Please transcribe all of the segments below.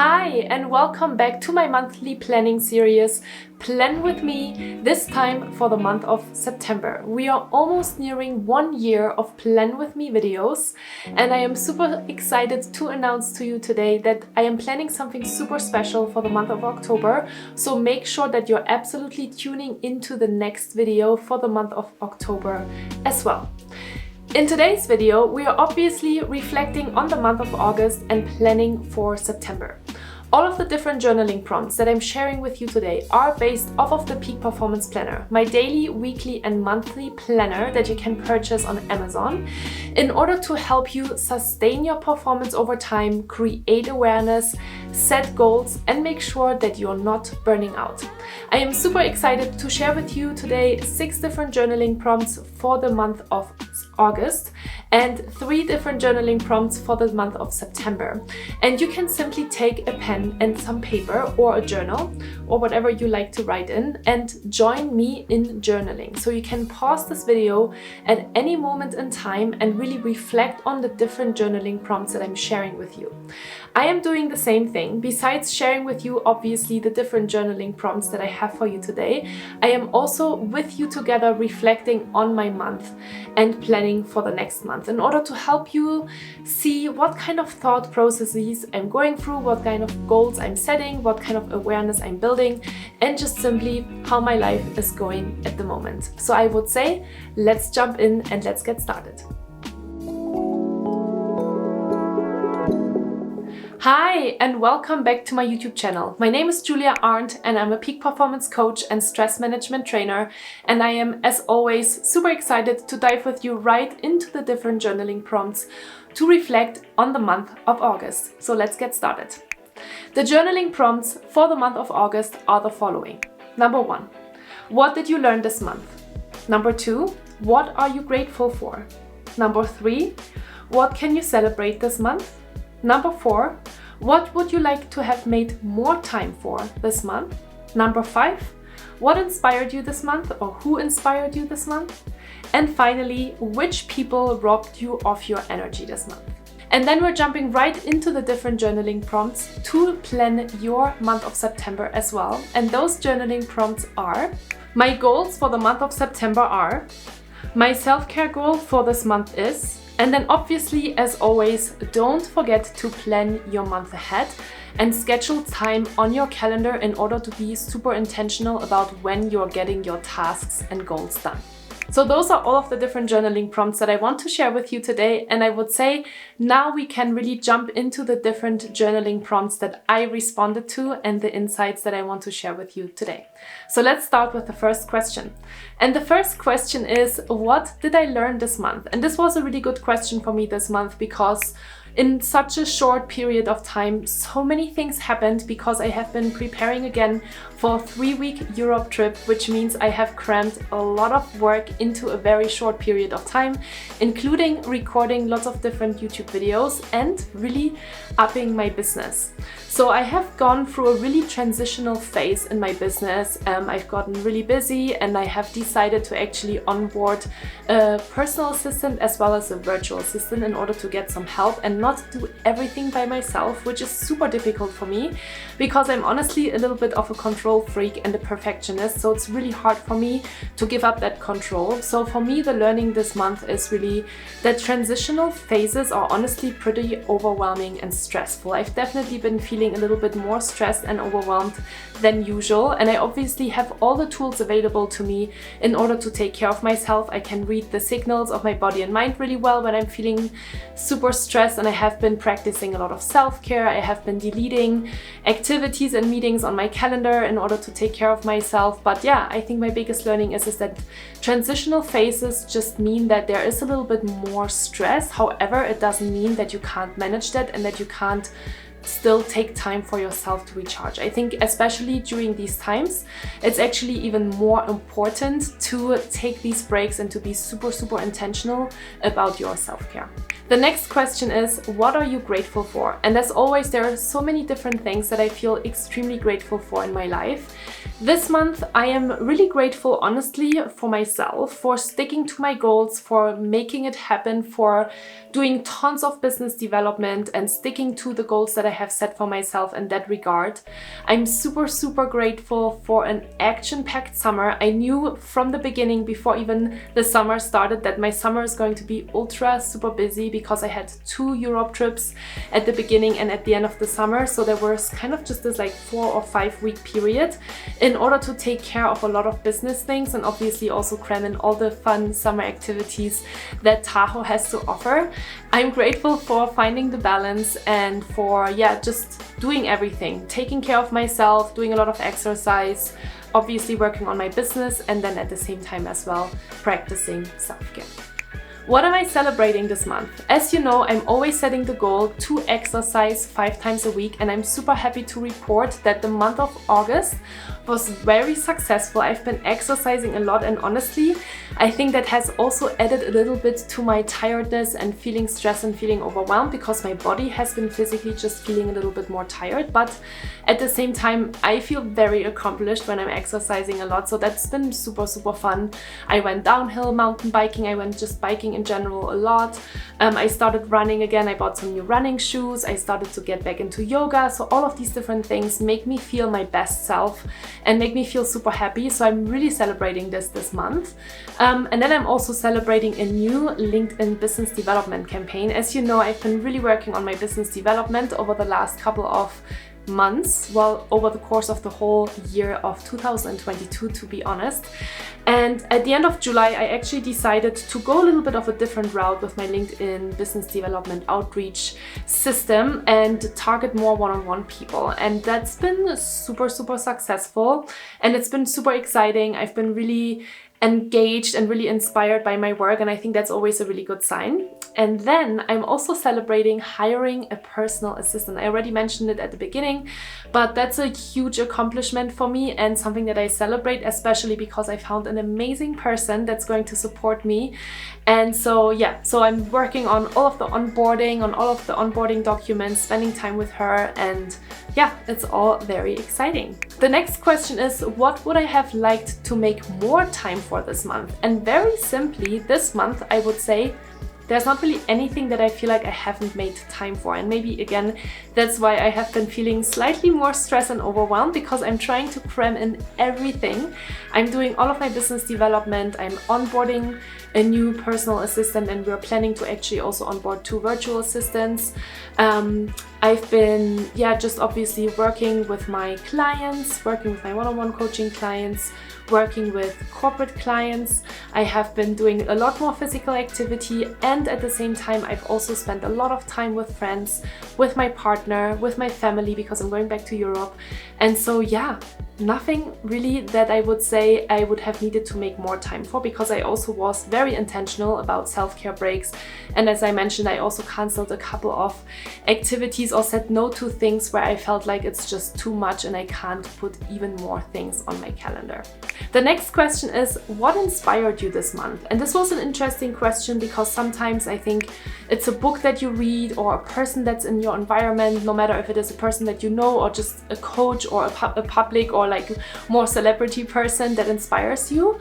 Hi, and welcome back to my monthly planning series, Plan With Me, this time for the month of September. We are almost nearing 1 year of Plan With Me videos, and I am super excited to announce to you today that I am planning something super special for the month of October, so make sure that you're absolutely tuning into the next video for the month of October as well. In today's video, we are obviously reflecting on the month of August and planning for September. All of the different journaling prompts that I'm sharing with you today are based off of the Peak Performance Planner, my daily, weekly and monthly planner that you can purchase on Amazon in order to help you sustain your performance over time, create awareness, set goals and make sure that you're not burning out. I am super excited to share with you today 6 different journaling prompts for the month of August and 3 different journaling prompts for the month of September. And you can simply take a pen and some paper or a journal or whatever you like to write in and join me in journaling. So you can pause this video at any moment in time and really reflect on the different journaling prompts that I'm sharing with you. I am doing the same thing. Besides sharing with you obviously the different journaling prompts that I have for you today, I am also with you together reflecting on my month and planning for the next month in order to help you see what kind of thought processes I'm going through, what kind of goals I'm setting, what kind of awareness I'm building, and just simply how my life is going at the moment. So I would say, let's jump in and let's get started. Hi and welcome back to my YouTube channel. My name is Arndt and I'm a peak performance coach and stress management trainer, and I am, as always, super excited to dive with you right into the different journaling prompts to reflect on the month of August. So let's get started. The journaling prompts for the month of August are the following. Number 1, what did you learn this month? Number 2, what are you grateful for? Number 3, what can you celebrate this month? Number 4, what would you like to have made more time for this month? Number 5, what inspired you this month or who inspired you this month? And finally, which people robbed you of your energy this month? And then we're jumping right into the different journaling prompts to plan your month of September as well. And those journaling prompts are: my goals for the month of September are, my self-care goal for this month is, and then obviously, as always, don't forget to plan your month ahead and schedule time on your calendar in order to be super intentional about when you're getting your tasks and goals done. So those are all of the different journaling prompts that I want to share with you today, and I would say now we can really jump into the different journaling prompts that I responded to and the insights that I want to share with you today. So let's start with the first question. And the first question is, what did I learn this month? And this was a really good question for me this month because in such a short period of time, so many things happened because I have been preparing again for a 3-week Europe trip, which means I have crammed a lot of work into a very short period of time, including recording lots of different YouTube videos and really upping my business. So I have gone through a really transitional phase in my business. I've gotten really busy and I have decided to actually onboard a personal assistant as well as a virtual assistant in order to get some help and not do everything by myself, which is super difficult for me because I'm honestly a little bit of a control freak and a perfectionist, so it's really hard for me to give up that control. So for me, the learning this month is really that transitional phases are honestly pretty overwhelming and stressful. I've definitely been feeling a little bit more stressed and overwhelmed than usual, and I obviously have all the tools available to me in order to take care of myself. I can read the signals of my body and mind really well when I'm feeling super stressed, and I have been practicing a lot of self-care. I have been deleting activities and meetings on my calendar in order to take care of myself. But yeah, I think my biggest learning is that transitional phases just mean that there is a little bit more stress. However, it doesn't mean that you can't manage that and that you can't still take time for yourself to recharge. I think especially during these times, it's actually even more important to take these breaks and to be super intentional about your self-care. The next question is, what are you grateful for? And as always, there are so many different things that I feel extremely grateful for in my life. This month, I am really grateful, honestly, for myself, for sticking to my goals, for making it happen, for doing tons of business development and sticking to the goals that I have set for myself in that regard. I'm super, super grateful for an action-packed summer. I knew from the beginning, before even the summer started, that my summer is going to be ultra super busy because I had 2 Europe trips at the beginning and at the end of the summer. So there was kind of just this like 4 or 5 week period in order to take care of a lot of business things and obviously also cram in all the fun summer activities that Tahoe has to offer. I'm grateful for finding the balance and for, just doing everything, taking care of myself, doing a lot of exercise, obviously working on my business, and then at the same time as well, practicing self-care. What am I celebrating this month? As you know, I'm always setting the goal to exercise 5 times a week, and I'm super happy to report that the month of August was very successful. I've been exercising a lot, and honestly, I think that has also added a little bit to my tiredness and feeling stressed and feeling overwhelmed, because my body has been physically just feeling a little bit more tired. But at the same time, I feel very accomplished when I'm exercising a lot, so that's been super, super fun. I went downhill mountain biking, I went just biking in general a lot. I started running again, I bought some new running shoes, I started to get back into yoga. So all of these different things make me feel my best self and make me feel super happy. So I'm really celebrating this month. And then I'm also celebrating a new LinkedIn business development campaign. As you know, I've been really working on my business development over the last couple of months, well, over the course of the whole year of 2022, to be honest. And at the end of July, I actually decided to go a little bit of a different route with my LinkedIn business development outreach system and target more one-on-one people. And that's been super, super successful. And it's been super exciting. I've been really engaged and really inspired by my work, and I think that's always a really good sign. And then I'm also celebrating hiring a personal assistant. I already mentioned it at the beginning, but that's a huge accomplishment for me and something that I celebrate, especially because I found an amazing person that's going to support me. And so I'm working on all of the onboarding documents, spending time with her, and it's all very exciting. The next question is, what would I have liked to make more time for this month? And very simply, this month I would say there's not really anything that I feel like I haven't made time for. And maybe again, that's why I have been feeling slightly more stressed and overwhelmed, because I'm trying to cram in everything. I'm doing all of my business development, I'm onboarding a new personal assistant, and we're planning to actually also onboard 2 virtual assistants. I've been just obviously working with my clients, working with my one-on-one coaching clients, working with corporate clients. I have been doing a lot more physical activity, and at the same time I've also spent a lot of time with friends, with my partner, with my family, because I'm going back to Europe. And so nothing really that I would say I would have needed to make more time for, because I also was very intentional about self-care breaks. And as I mentioned, I also canceled a couple of activities or said no to things where I felt like it's just too much and I can't put even more things on my calendar. The next question is, what inspired you this month? And this was an interesting question, because sometimes I think it's a book that you read or a person that's in your environment, no matter if it is a person that you know or just a coach or a public or like more celebrity person that inspires you.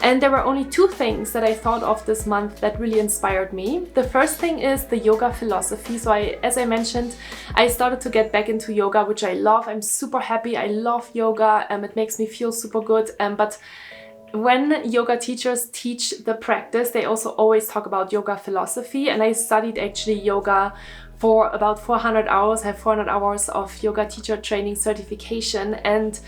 And there were only 2 things that I thought of this month that really inspired me. The first thing is the yoga philosophy. So as I mentioned, I started to get back into yoga, which I love. I'm super happy. I love yoga. It makes me feel super good. But when yoga teachers teach the practice, they also always talk about yoga philosophy. And I studied actually yoga for about 400 hours. I have 400 hours of yoga teacher training certification. And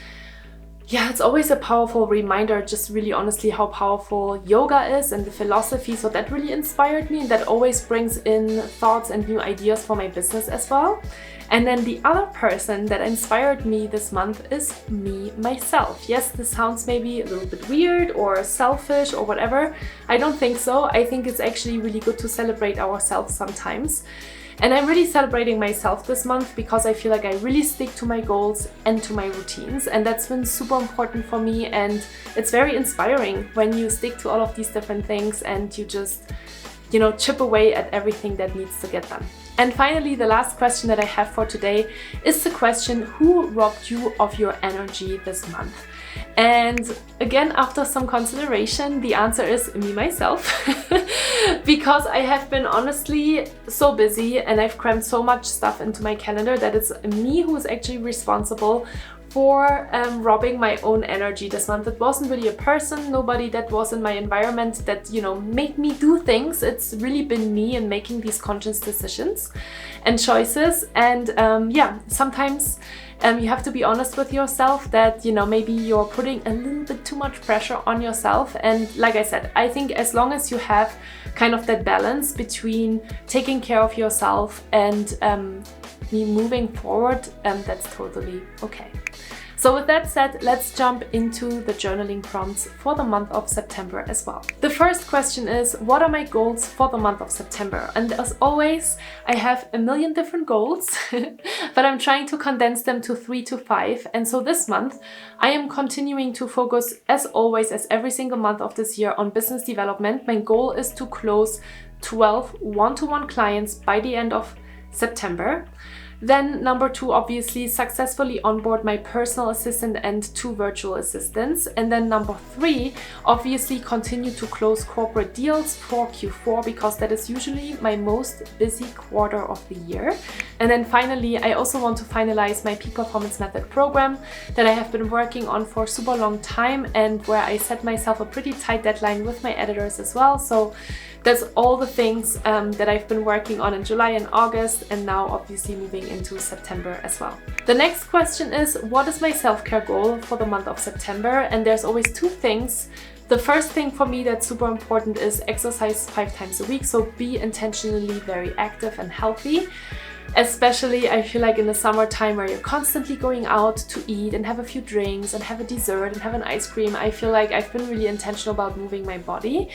it's always a powerful reminder, just really honestly, how powerful yoga is and the philosophy. So that really inspired me, and that always brings in thoughts and new ideas for my business as well. And then the other person that inspired me this month is me, myself. Yes, this sounds maybe a little bit weird or selfish or whatever. I don't think so. I think it's actually really good to celebrate ourselves sometimes. And I'm really celebrating myself this month, because I feel like I really stick to my goals and to my routines, and that's been super important for me. And it's very inspiring when you stick to all of these different things and you just you know, chip away at everything that needs to get done. And finally, the last question that I have for today is the question, who robbed you of your energy this month? And again, after some consideration, the answer is me, myself, because I have been honestly so busy and I've crammed so much stuff into my calendar that it's me who is actually responsible for robbing my own energy this month. It wasn't really a person, nobody that was in my environment that, you know, made me do things. It's really been me in making these conscious decisions and choices. And yeah, sometimes you have to be honest with yourself that, you know, maybe you're putting a little bit too much pressure on yourself. And like I said, I think as long as you have kind of that balance between taking care of yourself and moving forward, that's totally okay. So with that said, let's jump into the journaling prompts for the month of September as well. The first question is, what are my goals for the month of September? And as always, I have a million different goals, but I'm trying to condense them to 3 to 5. And so this month, I am continuing to focus, as always, as every single month of this year, on business development. My goal is to close 12 one-to-one clients by the end of September. Then number 2, obviously successfully onboard my personal assistant and 2 virtual assistants. And then number 3, obviously continue to close corporate deals for Q4 because that is usually my most busy quarter of the year. And then finally, I also want to finalize my Peak Performance Method program that I have been working on for a super long time and where I set myself a pretty tight deadline with my editors as well. So that's all the things that I've been working on in July and August, and now obviously moving into September as well. The next question is, what is my self-care goal for the month of September? And there's always 2 things. The first thing for me that's super important is exercise 5 times a week, so be intentionally very active and healthy. Especially, I feel like in the summertime where you're constantly going out to eat and have a few drinks and have a dessert and have an ice cream, I feel like I've been really intentional about moving my body.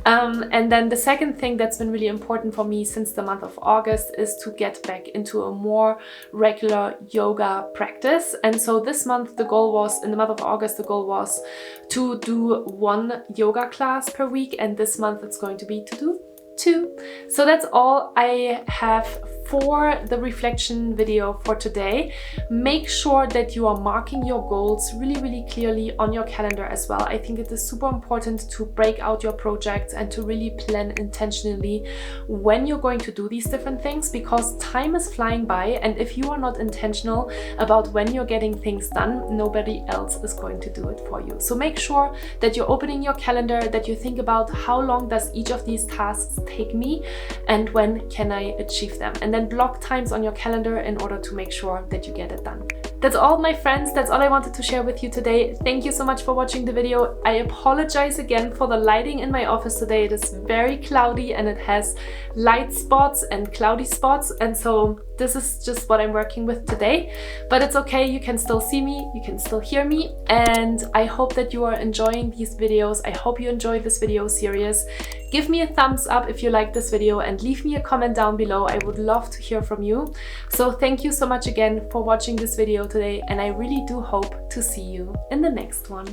And then the second thing that's been really important for me since the month of August is to get back into a more regular yoga practice. And so this month, the goal was, in the month of August, the goal was to do 1 yoga class per week. And this month it's going to be to do 2. So that's all I have for the reflection video for today. Make sure that you are marking your goals really clearly on your calendar as well. I think it is super important to break out your projects and to really plan intentionally when you're going to do these different things, because time is flying by, and if you are not intentional about when you're getting things done, nobody else is going to do it for you. So make sure that you're opening your calendar, that you think about how long does each of these tasks take me and when can I achieve them, and then block times on your calendar in order to make sure that you get it done. That's all, my friends. That's all I wanted to share with you today. Thank you so much for watching the video. I apologize again for the lighting in my office today. It is very cloudy and it has light spots and cloudy spots, and so this is just what I'm working with today. But it's okay, you can still see me, you can still hear me, and I hope that you are enjoying these videos. I hope you enjoyed this video series. Give me a thumbs up if you like this video and leave me a comment down below. I would love to hear from you. So thank you so much again for watching this video today, and I really do hope to see you in the next one.